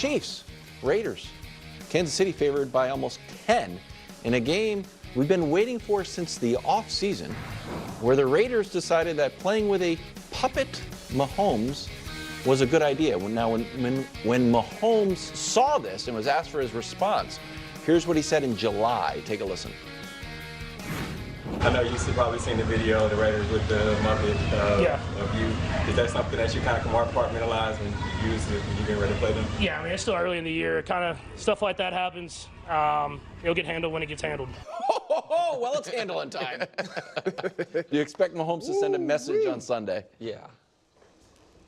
Chiefs, Raiders. Kansas City favored by almost 10 in a game we've been waiting for since the offseason, where the Raiders decided that playing with a puppet Mahomes was a good idea. When Mahomes saw this and was asked for his response, here's what he said in July. Take a listen. I know you've probably seen the video of the Raiders with the Muppet of you. Is that something that you kind of compartmentalize and use when you get ready to play them? Yeah, I mean, it's still early in the year. Kind of stuff like that happens. It'll get handled when it gets handled. Oh, well, it's handling time. Do you expect Mahomes to send a message on Sunday? Yeah.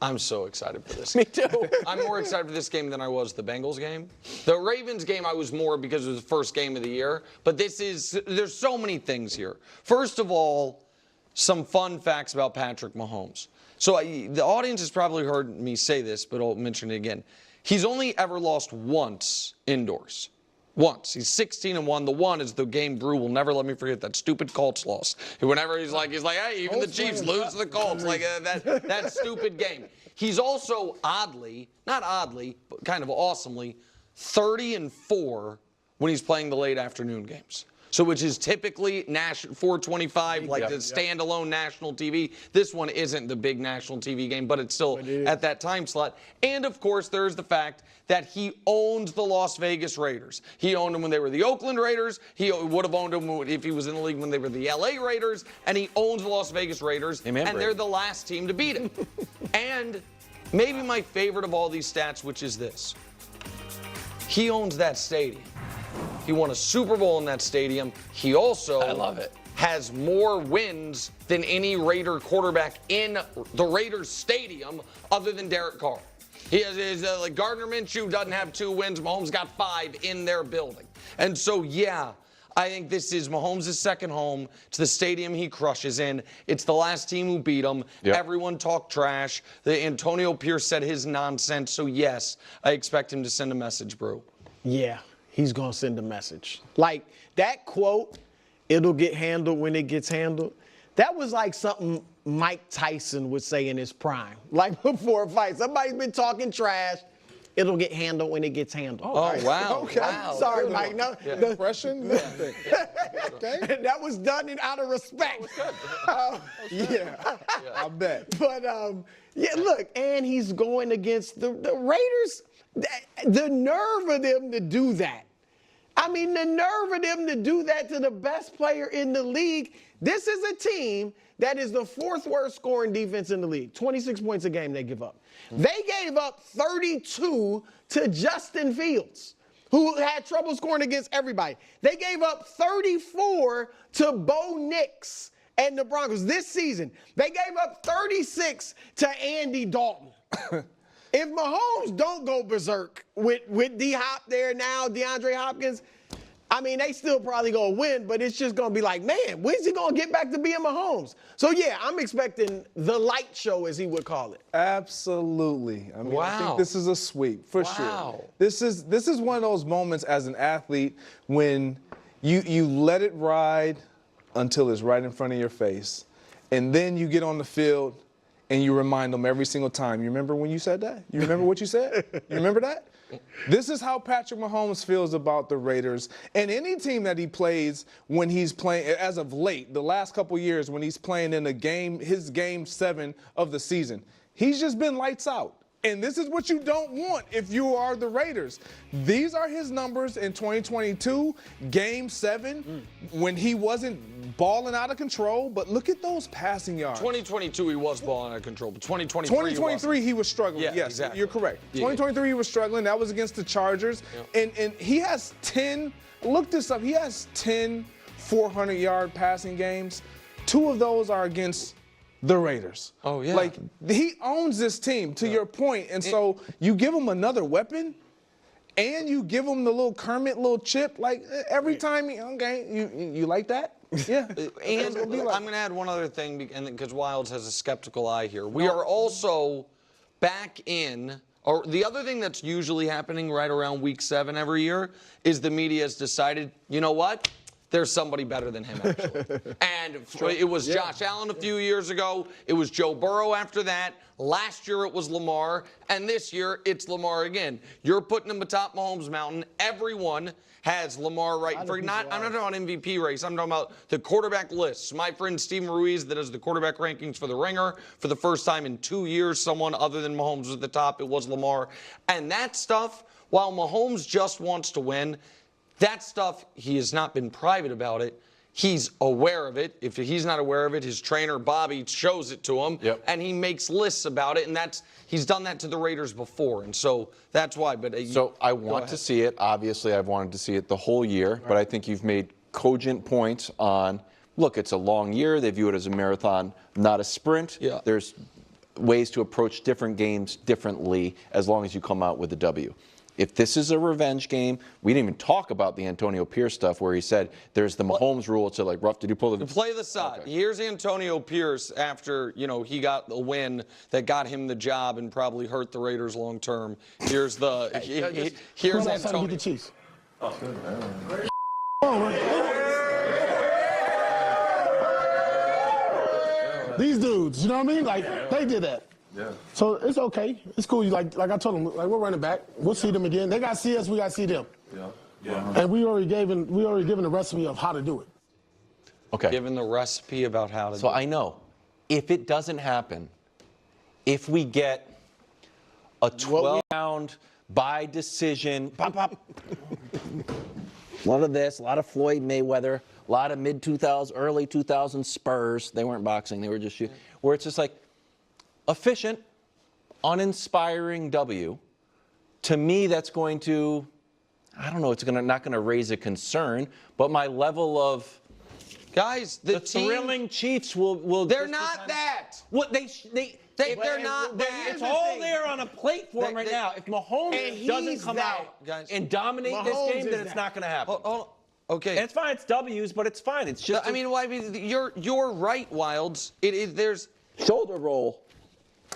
I'm so excited for this. Me too. I'm more excited for this game than I was the Bengals game. The Ravens game I was more because it was the first game of the year. But there's so many things here. First of all, some fun facts about Patrick Mahomes. So the audience has probably heard me say this, but I'll mention it again. He's only ever lost once indoors. Once. He's 16-1. The one is the game Brew will never let me forget that stupid Colts loss. Whenever he's like, hey, even the Chiefs lose to the Colts. Like that stupid game. He's also not oddly, but kind of awesomely, 30-4 when he's playing the late afternoon games. So which is typically 425, like the standalone national TV. This one isn't the big national TV game, but it's still at that time slot. And, of course, there's the fact that he owned the Las Vegas Raiders. He owned them when they were the Oakland Raiders. He would have owned them if he was in the league when they were the L.A. Raiders. And he owns the Las Vegas Raiders. Amen, and they're the last team to beat him. And maybe my favorite of all these stats, which is this. He owns that stadium. He won a Super Bowl in that stadium. He also has more wins than any Raider quarterback in the Raiders stadium other than Derek Carr. He has like Gardner Minshew doesn't have 2 wins. Mahomes got 5 in their building. And so, yeah, I think this is Mahomes' second home. It's the stadium he crushes in. It's the last team who beat him. Yep. Everyone talked trash. Antonio Pierce said his nonsense. So, yes, I expect him to send a message, Brew. Yeah. He's going to send a message. Like, that quote, it'll get handled when it gets handled, that was like something Mike Tyson would say in his prime. Like, before a fight. Somebody's been talking trash. It'll get handled when it gets handled. Oh, wow. Okay. Wow. Sorry, Mike. No, Impression? Okay. That was done out of respect. Yeah. I bet. But, yeah, look, and he's going against the Raiders. The nerve of them to do that. I mean, the nerve of them to do that to the best player in the league. This is a team that is the 4th worst scoring defense in the league. 26 points a game they give up. They gave up 32 to Justin Fields, who had trouble scoring against everybody. They gave up 34 to Bo Nix and the Broncos this season. They gave up 36 to Andy Dalton. If Mahomes don't go berserk with D-Hop there now, DeAndre Hopkins, I mean, they still probably going to win, but it's just going to be like, man, when's he going to get back to being Mahomes? So, yeah, I'm expecting the light show, as he would call it. Absolutely. I mean, Wow. I think this is a sweep, for sure. This is one of those moments as an athlete when you let it ride until it's right in front of your face, and then you get on the field and you remind them every single time. You remember when you said that? You remember what you said? You remember that? This is how Patrick Mahomes feels about the Raiders and any team that he plays when he's playing, as of late, the last couple years when he's playing in his game 7 of the season. He's just been lights out. And this is what you don't want if you are the Raiders. These are his numbers in 2022, Game 7, when he wasn't balling out of control. But look at those passing yards. 2022, he was balling out of control. But 2023, he was struggling. Yeah, yes, exactly. You're correct. Yeah. 2023, he was struggling. That was against the Chargers. Yep. And he has 10, look this up, he has 10 400-yard passing games. 2 of those are against the Raiders. Oh, yeah. Like, he owns this team, to your point. And so you give him another weapon, and you give him the little Kermit little chip. Like, every time, you like that? Yeah. And I'm going to add one other thing, because Wilds has a skeptical eye here. We are also back in, or the other thing that's usually happening right around week 7 every year is the media has decided, you know what? there's somebody better than him, actually. And it was Josh Allen a few years ago. It was Joe Burrow after that. Last year it was Lamar. And this year it's Lamar again. You're putting him atop Mahomes Mountain. Everyone has Lamar right. I'm not talking about MVP race. I'm talking about the quarterback lists. My friend Steven Ruiz, that does the quarterback rankings for The Ringer, for the first time in 2 years, someone other than Mahomes was at the top. It was Lamar. And that stuff, while Mahomes just wants to win, that stuff, he has not been private about it. He's aware of it. If he's not aware of it, his trainer, Bobby, shows it to him. Yep. And he makes lists about it. And he's done that to the Raiders before. And so that's why. So I want to see it. Obviously, I've wanted to see it the whole year. But I think you've made cogent points on, look, it's a long year. They view it as a marathon, not a sprint. Yeah. There's ways to approach different games differently as long as you come out with a W. If this is a revenge game, we didn't even talk about the Antonio Pierce stuff where he said there's the Mahomes rule. It's like rough. Did you pull the play the side? Okay. Here's Antonio Pierce after he got the win that got him the job and probably hurt the Raiders long term. Here's the here's Antonio. Beat the Chiefs. Oh, good, man. These dudes, you know what I mean? Like they did that. Yeah. So it's okay. It's cool. Like I told them, like we're running back. We'll see them again. They got to see us. We got to see them. Yeah. Yeah. And we already given the recipe of how to do it. Okay. Given the recipe about how to. So I know, if it doesn't happen, if we get a 12-round by decision, pop, pop. A lot of this, a lot of Floyd Mayweather, a lot of mid-2000s, early 2000s Spurs. They weren't boxing. They were just shooting. Where it's just like efficient, uninspiring W. To me, that's going to, I don't know, it's not going to raise a concern, but my level of guys, the thrilling Chiefs will. They're not that. What they're not that. It's all there on a plate for them right now. If Mahomes doesn't come out and dominate this game, then it's not going to happen. Okay. And it's fine. It's W's, but it's fine. It's just. I mean, you're right, Wilds. There's shoulder roll.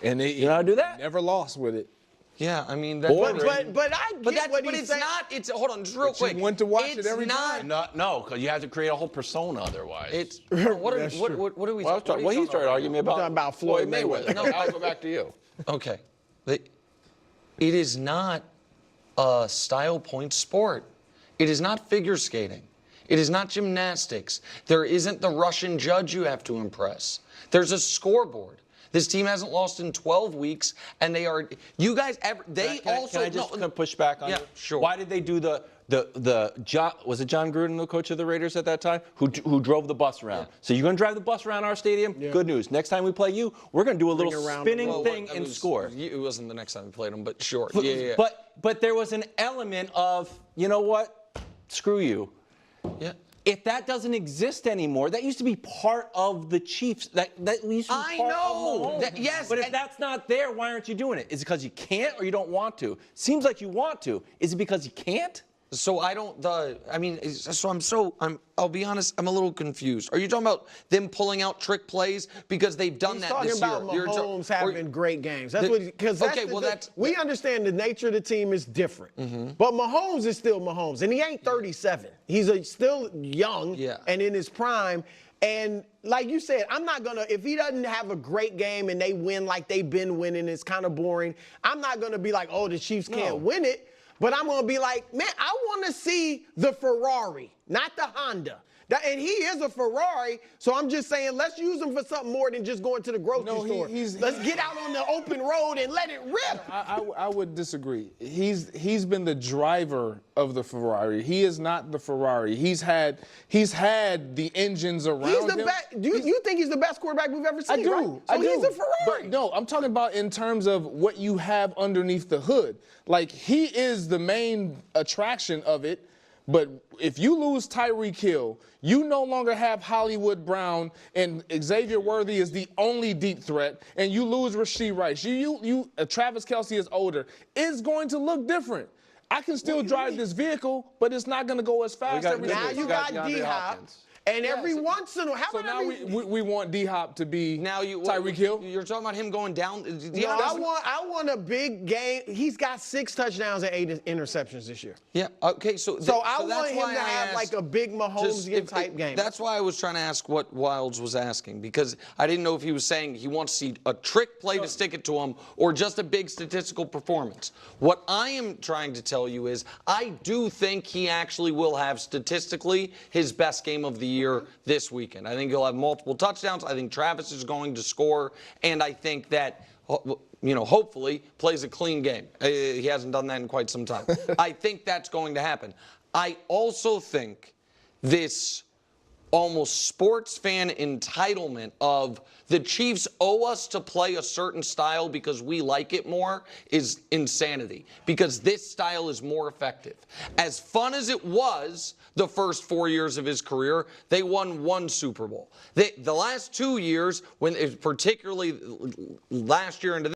And you know how to do that? Never lost with it. Yeah, I mean, but it's not. It's hold on, just real quick. You went to watch it every time. No, because you have to create a whole persona otherwise. It's what are we? Well, he started arguing about Floyd Mayweather. No, I'll go back to you. Okay, it is not a style point sport. It is not figure skating. It is not gymnastics. There isn't the Russian judge you have to impress. There's a scoreboard. This team hasn't lost in 12 weeks, and they are. You guys, can I just push back on you? Yeah, sure. Why Why did they do was it John Gruden, the coach of the Raiders at that time, who drove the bus around? Yeah. So you're going to drive the bus around our stadium? Yeah. Good news. Next time we play you, we're going to do a little spinning thing and score. It wasn't the next time we played them, but sure. But there was an element of, you know what? Screw you. Yeah. If that doesn't exist anymore, that used to be part of the Chiefs. That used to be part of Mahomes. Yes. But if that's not there, why aren't you doing it? Is it because you can't or you don't want to? Seems like you want to. Is it because you can't? So I'll be honest, I'm a little confused. Are you talking about them pulling out trick plays because they've done that this year? He's talking about Mahomes having great games. That's we understand the nature of the team is different. Mm-hmm. But Mahomes is still Mahomes, and he ain't 37. He's still young and in his prime. And like you said, I'm not going to, if he doesn't have a great game and they win like they've been winning, it's kind of boring. I'm not going to be like, oh, the Chiefs can't win it. But I'm going to be like, man, I want to see the Ferrari, not the Honda. And he is a Ferrari, so I'm just saying let's use him for something more than just going to the grocery store. Let's get out on the open road and let it rip. I would disagree. He's been the driver of the Ferrari. He is not the Ferrari. He's had the engines around him. You think he's the best quarterback we've ever seen? I do. Right? So he's a Ferrari. But no, I'm talking about in terms of what you have underneath the hood. Like, he is the main attraction of it. But if you lose Tyreek Hill, you no longer have Hollywood Brown, and Xavier Worthy is the only deep threat, and you lose Rasheed Rice. Travis Kelce is older. It's going to look different. I can still drive this vehicle, but it's not going to go as fast every day. Now you got D-Hop. And every once in a while, how So about now we want D-Hop to be Tyreek Hill? You're talking about him going down? No, I want a big game. He's got 6 touchdowns and 8 interceptions this year. Yeah. Okay. So I want him to have like a big Mahomes type game. That's why I was trying to ask what Wilds was asking, because I didn't know if he was saying he wants to see a trick play to stick it to him or just a big statistical performance. What I am trying to tell you is I do think he actually will have statistically his best game of the year this weekend. I think he'll have multiple touchdowns. I think Travis is going to score, and I think that, hopefully plays a clean game. He hasn't done that in quite some time. I think that's going to happen. I also think this almost sports fan entitlement of the Chiefs owe us to play a certain style because we like it more is insanity, because this style is more effective. As fun as it was the first 4 years of his career, they won 1 Super Bowl. The last 2 years, particularly last year into